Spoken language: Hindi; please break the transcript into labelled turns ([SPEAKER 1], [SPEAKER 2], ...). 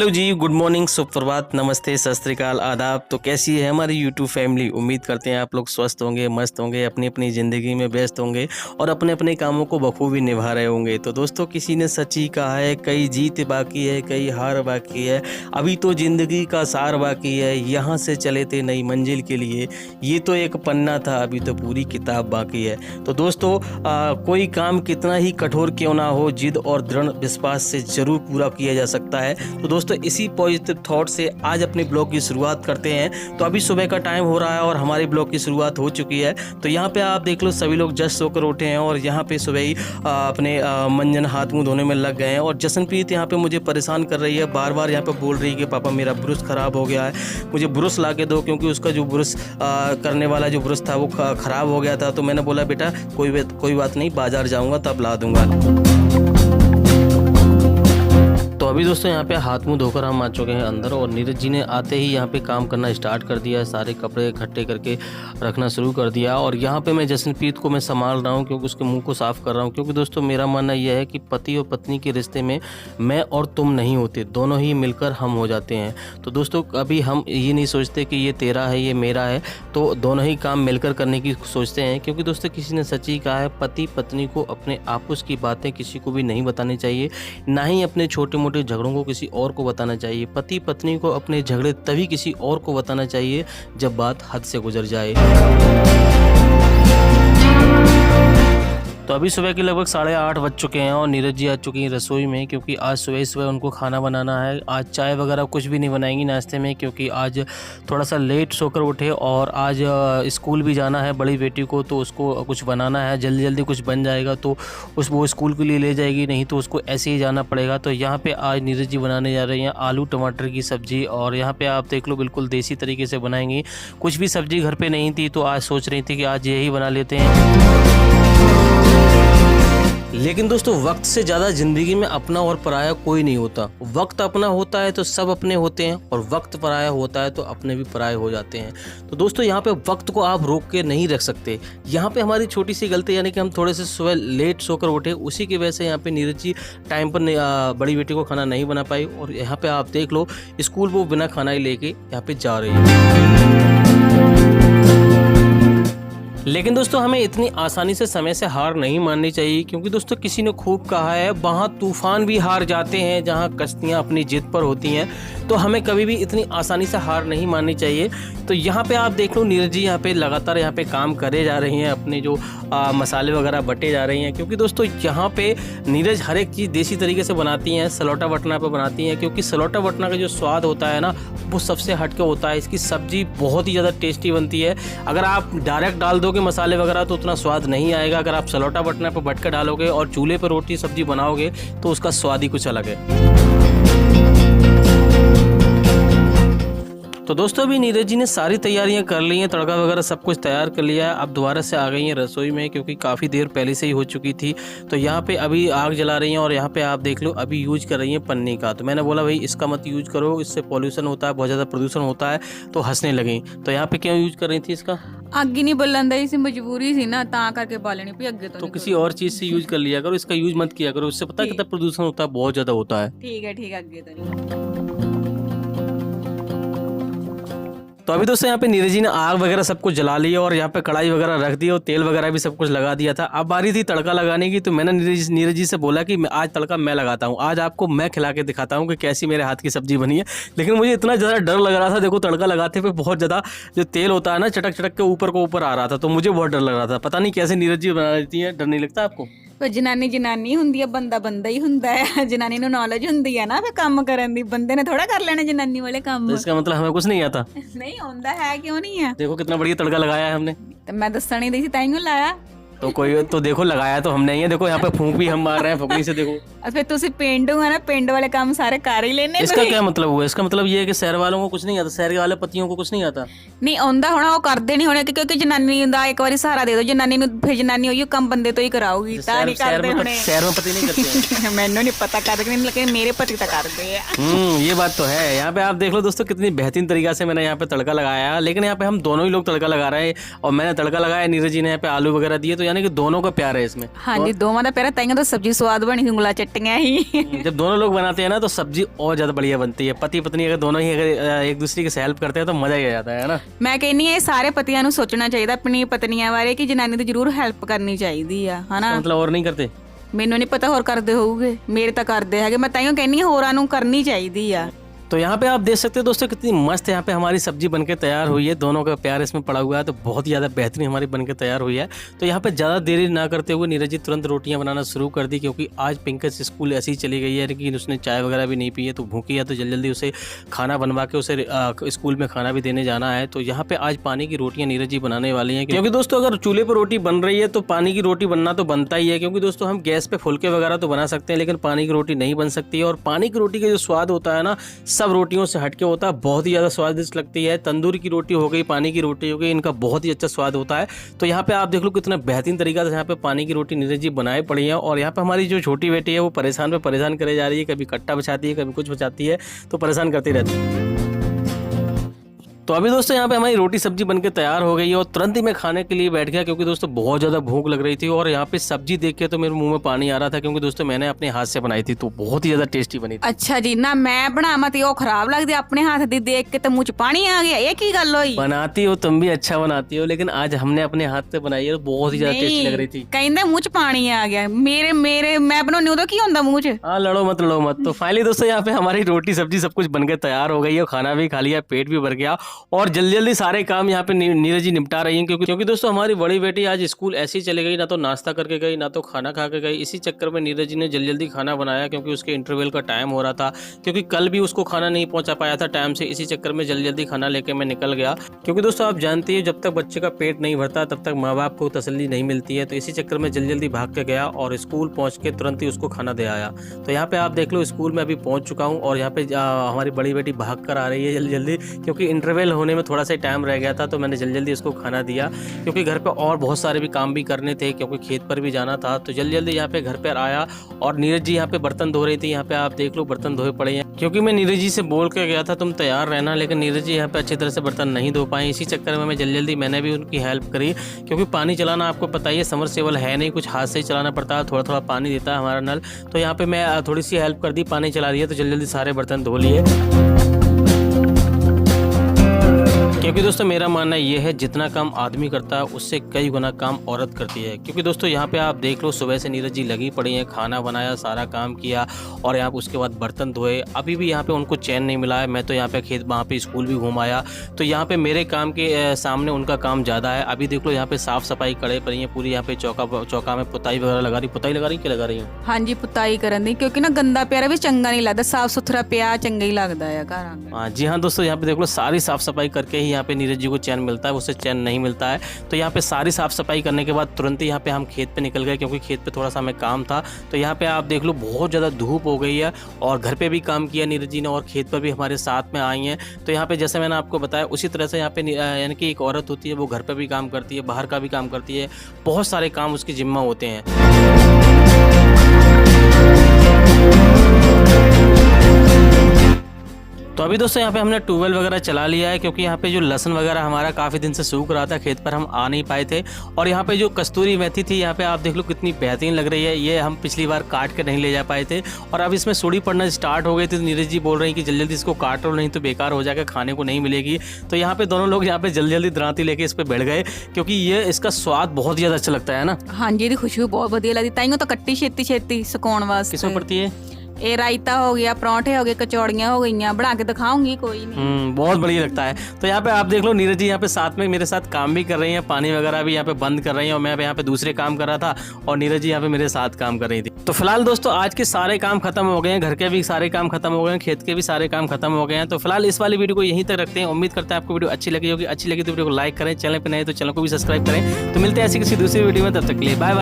[SPEAKER 1] हेलो जी, गुड मॉर्निंग, सुप्रभात, नमस्ते, सत श्री अकाल, आदाब। तो कैसी है हमारी यूट्यूब फैमिली। उम्मीद करते हैं आप लोग स्वस्थ होंगे, मस्त होंगे, अपनी अपनी ज़िंदगी में व्यस्त होंगे और अपने अपने कामों को बखूबी निभा रहे होंगे। तो दोस्तों, किसी ने सच ही कहा है, कई जीत बाकी है, कई हार बाकी है, अभी तो ज़िंदगी का सार बाकी है, यहाँ से चले थे नई मंजिल के लिए, ये तो एक पन्ना था, अभी तो पूरी किताब बाकी है। तो दोस्तों, कोई काम कितना ही कठोर क्यों ना हो, जिद और दृढ़ विश्वास से ज़रूर पूरा किया जा सकता है। तो दोस्तों, इसी पॉजिटिव थॉट से आज अपने ब्लॉग की शुरुआत करते हैं। तो अभी सुबह का टाइम हो रहा है और हमारे ब्लॉग की शुरुआत हो चुकी है। तो यहाँ पे आप देख लो, सभी लोग जस्ट सोकर उठे हैं और यहाँ पे सुबह ही अपने मंजन हाथ मुंह धोने में लग गए हैं। और जसनप्रीत यहाँ पे मुझे परेशान कर रही है, बार बार यहाँ पे बोल रही है कि पापा मेरा ब्रश ख़राब हो गया है, मुझे ब्रश ला के दो, क्योंकि उसका जो ब्रश करने वाला जो ब्रश था वो ख़राब हो गया था। तो मैंने बोला बेटा कोई बात नहीं, बाज़ार जाऊँगा तब ला दूँगा। तो अभी दोस्तों, यहाँ पे हाथ मुंह धोकर हम आ चुके हैं अंदर और नीरज जी ने आते ही यहाँ पे काम करना स्टार्ट कर दिया है। सारे कपड़े इकट्ठे करके रखना शुरू कर दिया और यहाँ पे मैं जसनप्रीत को मैं संभाल रहा हूँ, क्योंकि उसके मुंह को साफ़ कर रहा हूँ। क्योंकि दोस्तों, मेरा मानना यह है कि पति और पत्नी के रिश्ते में मैं और तुम नहीं होते, दोनों ही मिलकर हम हो जाते हैं। तो दोस्तों, अभी हम ये नहीं सोचते कि ये तेरा है, ये मेरा है, तो दोनों ही काम मिलकर करने की सोचते हैं। क्योंकि दोस्तों, किसी ने सच ही कहा है, पति पत्नी को अपने आपस की बातें किसी को भी नहीं बतानी चाहिए, ना ही अपने छोटे मोटे झगड़ों को किसी और को बताना चाहिए। पति पत्नी को अपने झगड़े तभी किसी और को बताना चाहिए जब बात हद से गुजर जाए। तो अभी सुबह के लगभग 8:30 बज चुके हैं और नीरज जी आ चुकी हैं रसोई में, क्योंकि आज सुबह सुबह उनको खाना बनाना है। आज चाय वगैरह कुछ भी नहीं बनाएंगी नाश्ते में, क्योंकि आज थोड़ा सा लेट सोकर उठे और आज स्कूल भी जाना है बड़ी बेटी को, तो उसको कुछ बनाना है। जल्दी जल्दी कुछ बन जाएगा तो वो स्कूल के लिए ले जाएगी, नहीं तो उसको ऐसे ही जाना पड़ेगा। तो यहाँ पर आज नीरज जी बनाने जा रही हैं आलू टमाटर की सब्ज़ी। और यहाँ पर आप देख लो, बिल्कुल देसी तरीके से बनाएंगी। कुछ भी सब्ज़ी घर पर नहीं थी तो आज सोच रही थी कि आज यही बना लेते हैं। लेकिन दोस्तों, वक्त से ज़्यादा ज़िंदगी में अपना और पराया कोई नहीं होता। वक्त अपना होता है तो सब अपने होते हैं, और वक्त पराया होता है तो अपने भी पराये हो जाते हैं। तो दोस्तों, यहाँ पे वक्त को आप रोक के नहीं रख सकते। यहाँ पे हमारी छोटी सी गलती, यानी कि हम थोड़े से सुबह लेट सोकर उठे, उसी की वजह से यहाँ पे नीरज जी टाइम पर बड़ी बेटी को खाना नहीं बना पाई। और यहाँ पर आप देख लो, स्कूल वो बिना खाना ही लेके यहाँ पर जा रही है। लेकिन दोस्तों, हमें इतनी आसानी से समय से हार नहीं माननी चाहिए, क्योंकि दोस्तों, किसी ने खूब कहा है, वहाँ तूफान भी हार जाते हैं जहाँ कश्तियाँ अपनी जिद पर होती हैं। तो हमें कभी भी इतनी आसानी से हार नहीं माननी चाहिए। तो यहाँ पे आप देख लो, नीरज जी यहाँ पे लगातार यहाँ पे काम करे जा रही हैं, अपने जो मसाले वगैरह बटे जा रही हैं। क्योंकि दोस्तों, यहाँ पे नीरज हर एक चीज़ देसी तरीके से बनाती हैं, सलौटा बटना पे बनाती हैं। क्योंकि सलौटा बटना का जो स्वाद होता है ना, वो सबसे हटके होता है। इसकी सब्ज़ी बहुत ही ज़्यादा टेस्टी बनती है। अगर आप डायरेक्ट डाल दोगे मसाले वगैरह तो उतना स्वाद नहीं आएगा। अगर आप सलौटा बटना पे बट कर डालोगे और चूल्हे पर रोटी सब्जी बनाओगे तो उसका स्वाद ही कुछ अलग है। तो दोस्तों, अभी नीरज जी ने सारी तैयारियां कर ली हैं, तड़का वगैरह सब कुछ तैयार कर लिया है। अब दोबारा से आ गई हैं रसोई में, क्योंकि काफ़ी देर पहले से ही हो चुकी थी। तो यहाँ पे अभी आग जला रही हैं और यहाँ पे आप देख लो, अभी यूज कर रही हैं पन्नी का। तो मैंने बोला भाई इसका मत यूज करो, इससे पॉल्यूशन होता है, बहुत ज़्यादा प्रदूषण होता है। तो हंसने लगी। तो यहाँ पे क्यों यूज कर रही थी इसका?
[SPEAKER 2] ਅੱਗੇ नहीं बलन दी सी, मजबूरी सी ना, ता करके बालनी भी अगे
[SPEAKER 1] तो किसी और चीज़ से यूज कर लिया करो, इसका यूज मत किया करो। इससे पता है कितना प्रदूषण होता है, बहुत ज़्यादा होता है।
[SPEAKER 2] ठीक है अगे तो नहीं।
[SPEAKER 1] तो अभी दोस्तों, यहाँ पे नीरज जी ने आग वगैरह सब कुछ जला लिया और यहाँ पे कढ़ाई वगैरह रख दी और तेल वगैरह भी सब कुछ लगा दिया था। अब बारी थी तड़का लगाने की। तो मैंने नीरज जी से बोला कि आज तड़का मैं लगाता हूँ, आज आपको मैं खिला के दिखाता हूँ कि कैसी मेरे हाथ की सब्जी बनी है। लेकिन मुझे इतना ज़्यादा डर लग रहा था, देखो तड़का लगाते हुए बहुत ज़्यादा जो तेल होता है ना, चटक चटक के ऊपर को ऊपर आ रहा था। तो मुझे बहुत डर लग रहा था। पता नहीं कैसे नीरज जी बना देती है, डर नहीं लगता आपको?
[SPEAKER 2] जनानी जनानी हुंदी है, बंदा बंदा ही हुंदा है। जनानी नूं नॉलेज हुंदी है ना फिर काम करन दी, बंदे ने थोड़ा कर लेने जनानी वाले काम।
[SPEAKER 1] तो इसका मतलब हमें कुछ नहीं आता?
[SPEAKER 2] नहीं होंदा है, क्यों नहीं है।
[SPEAKER 1] देखो कितना बढ़िया तड़का लगाया है हमने।
[SPEAKER 2] तो मैं दस्सण ही दी सी, ताइयों लाया।
[SPEAKER 1] तो कोई तो देखो लगाया तो हमने ही है। देखो यहाँ पे फूंक भी हम मार रहे हैं फुकनी से, देखो।
[SPEAKER 2] फिर तुसी पेंडू है ना, पेंड वाले काम सारे कर ही लेने।
[SPEAKER 1] इसका क्या मतलब हुआ? इसका मतलब ये है कि शहर वालों को कुछ नहीं आता, शहर वाले पतियों को कुछ नहीं आता?
[SPEAKER 2] नहीं आंदा होना, वो करते नहीं होने, क्योंकि जनानी दा एक बारी सहारा दे दो जनानी नूं, फिर जनानी होई काम बंदे तो ही कराऊगी। ता नहीं करदे होने। शहर में पति नहीं करते। मैंने नहीं पता करदे, लेकिन मेरे पति तो करदे हैं।
[SPEAKER 1] ये बात तो है। यहाँ पे आप देख लो दोस्तों, कितनी बेहतरीन तरीका से मैंने यहाँ पे तड़का लगाया। लेकिन यहाँ पे हम दोनों ही लोग तड़का लगा रहे हैं और मैंने तड़का लगाया, नीरज जी ने यहाँ पे आलू वगैरह दिए। तो यानी कि दोनों का प्यार है इसमें।
[SPEAKER 2] हाँ जी, दोवां दा प्यार, ताइयों तो सब्जी स्वाद बनी, उंगला चट्टियां ही।
[SPEAKER 1] जब दोनों लोग बनाते हैं ना तो सब्जी और ज्यादा बढ़िया बनती है। पति पत्नी अगर दोनों ही अगर एक दूसरे की हेल्प करते हैं तो मजा ही आ जाता है ना।
[SPEAKER 2] मैं कहनी है सारे पतियां ਨੂੰ सोचना चाहिए अपनी पत्नियां बारे कि जनानी तो जरूर हेल्प करनी चाहिए है ना।
[SPEAKER 1] मतलब और नहीं करते?
[SPEAKER 2] ਮੈਨੂੰ ਨਹੀਂ ਪਤਾ ਹੋਰ ਕਰਦੇ ਹੋਊਗੇ, ਮੇਰੇ ਤਾਂ ਕਰਦੇ ਹੈਗੇ। ਮੈਂ ਤਾਈਓ ਕਹਿੰਨੀ ਹੋਰਾਂ ਨੂੰ करनी चाहिए ਆ।
[SPEAKER 1] तो यहाँ पे आप देख सकते हैं दोस्तों कितनी मस्त यहाँ पे हमारी सब्जी बनके तैयार हुई है। दोनों का प्यार इसमें पड़ा हुआ है तो बहुत ही ज़्यादा बेहतरीन हमारी बनके तैयार हुई है। तो यहाँ पे ज़्यादा देरी ना करते हुए नीरज जी तुरंत रोटियाँ बनाना शुरू कर दी, क्योंकि आज पिंकज स्कूल ऐसी ही चली गई है, लेकिन उसने चाय वगैरह भी नहीं पी है तो भूखी है। तो जल्दी जल्दी उसे खाना बनवा के उसे स्कूल में खाना भी देने जाना है। तो यहाँ पे आज पानी की रोटियाँ नीरज जी बनाने वाली हैं, क्योंकि दोस्तों अगर चूल्हे पर रोटी बन रही है तो पानी की रोटी बनना तो बनता ही है। क्योंकि दोस्तों हम गैस पे फुलके वगैरह तो बना सकते हैं, लेकिन पानी की रोटी नहीं बन सकती है। और पानी की रोटी का जो स्वाद होता है ना, सब रोटियों से हट होता है, बहुत ही ज्यादा स्वादिष्ट लगती है। तंदूरी की रोटी हो गई, पानी की रोटी हो गई, इनका बहुत ही अच्छा स्वाद होता है। तो यहाँ पे आप देख लो कितना बेहतरीन तरीका से यहाँ पे पानी की रोटी नीरज जी बनाए पड़ी है। और यहाँ पे हमारी जो छोटी बेटी है वो परेशान करे जा रही है, कभी कट्टा बचाती है, कभी कुछ बचाती है, तो परेशान करती रहती है। तो अभी दोस्तों यहाँ पे हमारी रोटी सब्जी बनके तैयार हो गई है और तुरंत ही मैं खाने के लिए बैठ गया, क्योंकि दोस्तों बहुत ज़्यादा भूख लग रही थी। और यहाँ पे सब्जी देख के तो मेरे मुंह में पानी आ रहा था, क्योंकि दोस्तों मैंने अपने हाथ से बनाई थी तो बहुत ही ज़्यादा टेस्टी बनी थी।
[SPEAKER 2] अच्छा जी, ना मैं बनावा तो वो खराब लगती, अपने हाथ दी देख के तो मुँह च पानी आ गया। ये की गल होई?
[SPEAKER 1] बनाती हो तुम भी अच्छा बनाती हो, लेकिन आज हमने अपने हाथ से बनाई है, बहुत ही ज़्यादा टेस्टी लग रही थी।
[SPEAKER 2] कहते मुँह च पानी आ गया मेरे मेरे मैं बनानी उदो की होंदा मुँह च।
[SPEAKER 1] हाँ, लड़ो मत। तो फाइनली दोस्तों यहाँ पे हमारी रोटी सब्जी सब कुछ बनके तैयार हो गई है, खाना भी खा लिया, पेट भी भर गया और जल्दी जल्दी सारे काम यहाँ पे नीरज जी निपटा रही हैं। क्योंकि दोस्तों हमारी बड़ी बेटी आज स्कूल ऐसे ही चली गई, ना तो नाश्ता करके गई ना तो खाना खा के गई। इसी चक्कर में नीरज जी ने जल्दी जल्दी खाना बनाया, क्योंकि उसके इंटरवल का टाइम हो रहा था, क्योंकि कल भी उसको खाना नहीं पहुंचा पाया था टाइम से। इसी चक्कर में जल्दी जल्दी खाना लेके मैं निकल गया, क्योंकि दोस्तों आप जानती है जब तक बच्चे का पेट नहीं भरता तब तक माँ बाप को तसल्ली नहीं मिलती है। तो इसी चक्कर में जल्दी जल्दी भाग के गया और स्कूल पहुँच के तुरंत ही उसको खाना दे आया। तो यहाँ पे आप देख लो स्कूल में अभी पहुँच चुका हूँ और यहाँ पे हमारी बड़ी बेटी भाग कर आ रही है जल्दी जल्दी, क्योंकि इंटरवल होने में थोड़ा सा टाइम रह गया था। तो मैंने जल्दी जल्दी उसको खाना दिया, क्योंकि घर पे और बहुत सारे भी काम भी करने थे, क्योंकि खेत पर भी जाना था। तो जल्दी जल्दी यहाँ पे घर पर आया और नीरज जी यहाँ पे बर्तन धो रही थी। यहाँ पे आप देख लो बर्तन धोए पड़े हैं, क्योंकि मैं नीरज जी से बोल के गया था तुम तैयार रहना, लेकिन नीरज जी यहाँ पे अच्छी तरह से बर्तन नहीं धो पाए। इसी चक्कर में मैं जल्दी जल्दी मैंने भी उनकी हेल्प करी, क्योंकि पानी चलाना आपको पता ही है, समरसेबल है नहीं, कुछ हाथ से ही चलाना पड़ता है, थोड़ा थोड़ा पानी देता है हमारा नल। तो यहाँ पे मैं थोड़ी सी हेल्प कर दी, पानी चला दिया, तो जल्दी जल्दी सारे बर्तन धो लिए। क्योंकि दोस्तों मेरा मानना ये है जितना काम आदमी करता है उससे कई गुना काम औरत करती है। क्योंकि दोस्तों यहाँ पे आप देख लो सुबह से नीरज जी लगी पड़ी हैं, खाना बनाया, सारा काम किया और यहाँ उसके बाद बर्तन धोए। अभी भी यहाँ पे उनको चैन नहीं मिला है। मैं तो यहाँ पे खेत वहाँ पे स्कूल भी घूम आया, तो यहाँ पे मेरे काम के सामने उनका काम ज़्यादा है। अभी देख लो यहाँ पे साफ़ सफाई करे पड़ी है पूरी, यहाँ पे चौका में पुताई वगैरह लगा रही। पुताई लगा रही क्या लगा रही है?
[SPEAKER 2] हाँ जी, पुताई करन दी, क्योंकि ना गंदा प्यारा भी चंगा नहीं लगता, साफ सुथरा प्यार चंगा ही लगता है घर।
[SPEAKER 1] हाँ जी हाँ दोस्तों, यहाँ पे देख लो सारी साफ़ सफाई करके ही यहाँ पे नीरज जी को चैन मिलता है, उससे चैन नहीं मिलता है। तो यहाँ पे सारी साफ सफाई करने के बाद तुरंत ही यहाँ पे हम खेत पे निकल गए, क्योंकि खेत पे थोड़ा सा हमें काम था। तो यहाँ पे आप देख लो बहुत ज़्यादा धूप हो गई है और घर पे भी काम किया नीरज जी ने और खेत पर भी हमारे साथ में आई हैं। तो यहाँ पे जैसे मैंने आपको बताया उसी तरह से यहाँ पे यानी कि एक औरत होती है, वो घर पर भी काम करती है, बाहर का भी काम करती है, बहुत सारे काम उसकी जिम्मा होते हैं। तो अभी दोस्तों यहाँ पे हमने ट्यूबवेल वगैरह चला लिया है, क्योंकि यहाँ पे जो लहसुन वगैरह हमारा काफ़ी दिन से सूख रहा था, खेत पर हम आ नहीं पाए थे। और यहाँ पे जो कस्तूरी मेथी थी यहाँ पे आप देख लो कितनी बेहतरीन लग रही है, ये हम पिछली बार काट के नहीं ले जा पाए थे और अब इसमें सूढ़ी पड़ना स्टार्ट हो गई थी। तो नीरज जी बोल रहे हैं कि जल्दी जल्दी इसको काट लो, नहीं तो बेकार हो जाएगा, खाने को नहीं मिलेगी। तो यहाँ पे दोनों लोग यहाँ पे जल्दी जल्दी दरांती लेके इस पर बैठ गए, क्योंकि ये इसका स्वाद बहुत ही ज़्यादा अच्छा लगता है ना।
[SPEAKER 2] हाँ जी, खुशबू बहुत बढ़िया लगती, ताइयों तो कट्टी छेती छेती सुकाउण वास्ते।
[SPEAKER 1] किसमें पड़ती है?
[SPEAKER 2] ये रायता हो गया, परांठे हो गए, कचौड़ियाँ हो गई, बना के दिखाऊंगी, कोई नहीं।
[SPEAKER 1] बहुत बढ़िया लगता है। तो यहाँ पे आप देख लो नीरज जी यहाँ पे साथ में मेरे साथ काम भी कर रही हैं, पानी वगैरह भी यहाँ पे बंद कर रही हैं और मैं यहाँ पे दूसरे काम कर रहा था और नीरज जी यहाँ पे मेरे साथ काम कर रही थी। तो फिलहाल दोस्तों आज के सारे काम खत्म हो गए हैं, घर के भी सारे काम खत्म हो गए हैं, खेत के भी सारे काम खत्म हो गए हैं। तो फिलहाल इस वाली वीडियो को यहीं तक रखते हैं। उम्मीद करते हैं आपको वीडियो अच्छी लगी होगी। अच्छी लगी तो वीडियो को लाइक करें, चैनल पर नए तो चैनल को भी सब्सक्राइब करें। तो मिलते हैं ऐसी किसी दूसरी वीडियो में, तब तक के लिए बाय बाय।